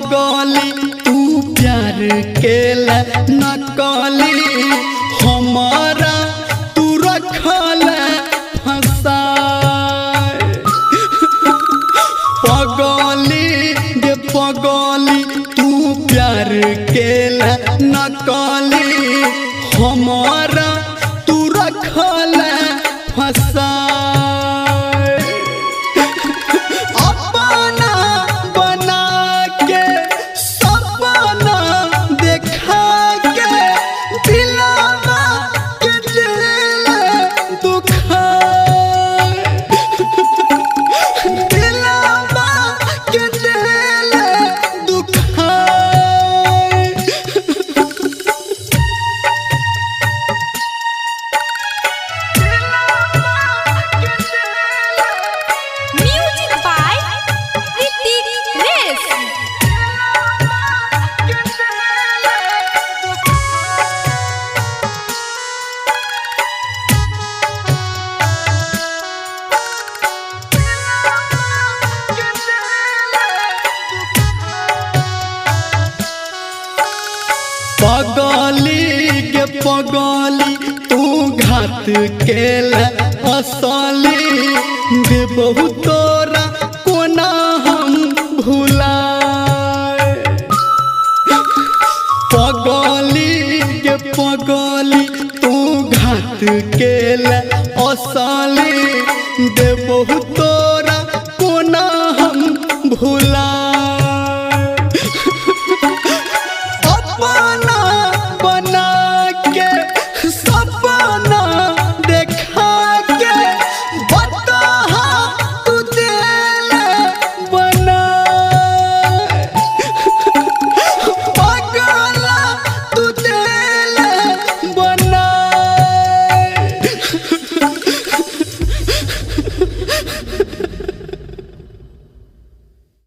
पगली तू प्यार केला नकली हमारा तू रखल फसाए पगली गे पगली तू प्यार केला नकली हमारा तू रखल फसाए अपना बना के सपना देखा के दिलवा के दिल दुखाए दिलवा के दिल दुखाए Music by Ritik Res. पगली के पगली तू घात केला असली गे बहुत तोरा कोना हम भुलाए पगली के पगली तू घात केला असली गे बहुत